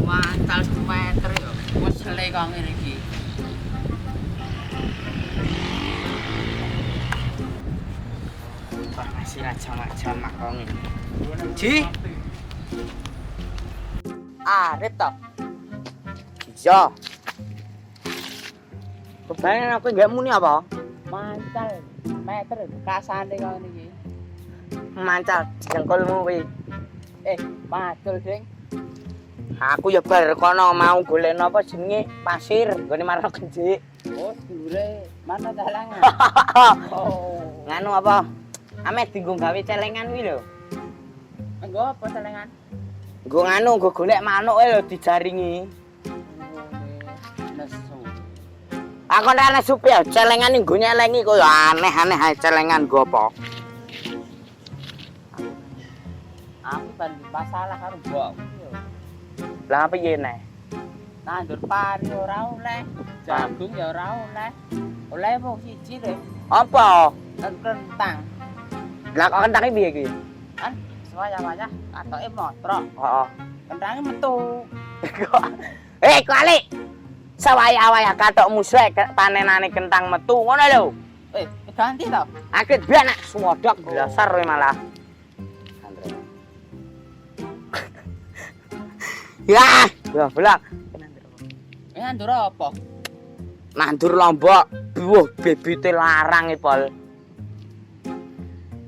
Mantal meter yo. Wes sele kok ngene iki. Kok masih jamak-jamak kok ngene. Ji. Arep to. Iya. Kebayang aku nggak muni apa? Mancal meter kasane kok ngene iki. Mancal jengkolmu kuwi. Macul, Ding. Aku ya bar kono mau golekno apa jenenge pasir, nggone marno genjik. Oh, dure mana dalangan. Oh, nganu apa? Ame dinggo gawe celengan kuwi lho. Nggo apa celengan? Nggo nganu, nggo golek manuk lho dijaringi. Nesu. Aku nek nesu ya celengan nggo nyelengi kok aneh-aneh ae celengan nggo apa? Aku kan masalah karo mbok. Lah piye neh? Nandur pari ora oleh, jagung ya ora oleh. Oleh mung siji lho. Apa? Kentang. Lah kok kentang piye iki? Kan wayah-wayah katoke motrok. Heeh. Kentange metu. Kali. Sawayah-wayah katokmu sek panenane kentang metu ngono lho. Ganti to. Akit biyen nek suwodok blasar kowe malah. Ya, belak. Nandur apa? Nandur lombok. Wah, bibite larang iki, Pol.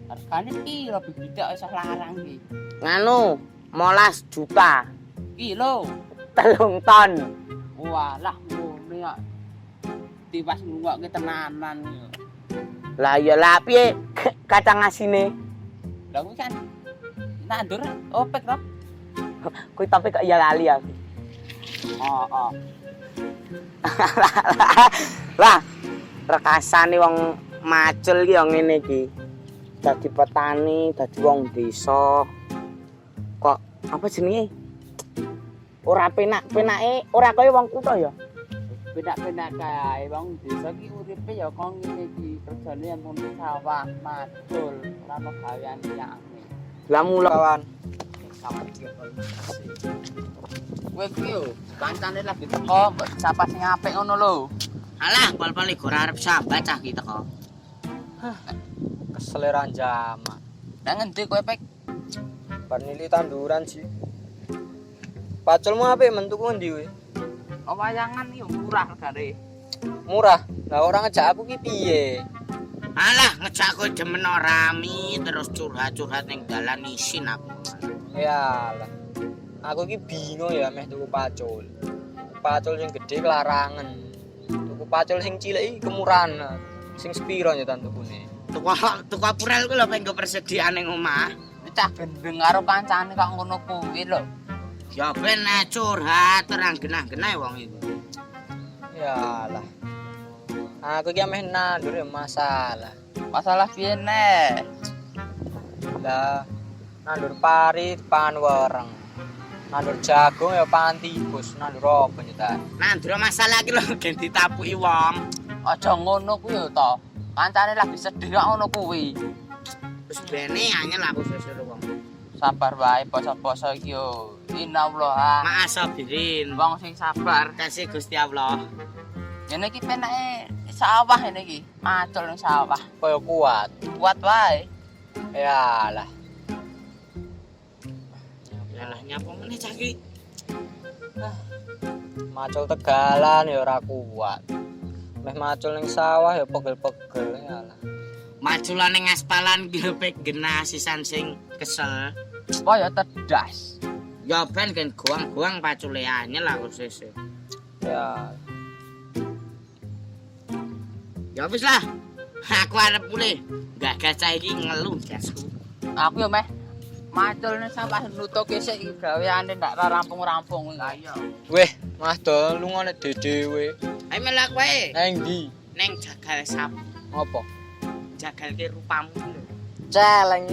Hargane piro bibite iso larang iki? Nganu, 15 juta. Kilo 3 ton. Walah, ngene kok. Tiwas ngungokke tenanan yo. Lah ya lah piye kacang asine? Lah kuwi kan nandur opek to. Kuwi tapi kok iya lali aku. Oh. Lah, rekasane wong macul iki yo ngene iki. Dadi petani, dadi wong desa. Kok apa jenenge? Ora penak-penake, ora kaya wong kutha ya. Penak-penak kae wong desa iki uripe ya kok ngene iki, kerjane yen sawah, macul, ora ono gawean liyane. Lah mula kawan. Kowe iki yo kancane lagi teko, mbok sapa sing apik ngono lho. Alah, pal-pal iki ora arep sahabat cah iki teko. Keseleran jamak. Nang endi kowe pek? Panili tanduran sih. Paculmu apik mentuku endi kowe? Wayangan yo murah regane. Murah. Lah orang ngejak aku ki piye? Alah, ngejak kowe demen rami terus curhat-curhat ning dalan isin aku. Yalah. Aku ki bingung ya meh tuku pacul. Pacul sing gedhe kelarangan. Tuku pacul sing cilik iki kemurahan. Sing sepiro ya tukune? Tuku April ku lho penggo persediaan ning omah. Cah gendeng karo kancane kok ngono kuwi lho. Ya ben curhat terang genah-genah wong iku. Yalah. Aku ki meh nandur ya masalah. Masalah piye nek? Lah nandur pari pan wereng. Nandur jagung ya pan tikus, nandur apa nyeta? Nandur masalah iki lho gen ditapuki wong. Aja ngono kuwi yo to. Kancane lagi sedih kok ngono kuwi. Wis bene anyel aku sesuk wong. Sabar wae poso-poso iki yo. Innallaha ma'asabirin. Wong sing sabar kasih Gusti Allah. Ngene iki penake sawah ngene iki. Macul ning sawah. Kaya kuat. Kuat wae. Yalah. Yalah nyapa meneh cah iki. Macul tegalan ya ora kuat. Meh macul ning sawah ya pegel-pegel yalah. Maculan ning aspalan ki lho pek genah sisan sing kesel. Kaya tedas. Ya ben kan goang-goang pacule anyel aku sesuk. Ya. Ya wis lah. Aku arep mulih. Enggak gacah iki ngelu jasku. Aku yo meh macul ning sawah nutuke sik iki gaweane ndak rampung-rampung. Lah iya. Weh, Mas Do lunga nek dhewe. Ayo melak wae. Nang ndi? Ning jagal sapu. Apa? Jagalke rupamu lho. Celeng.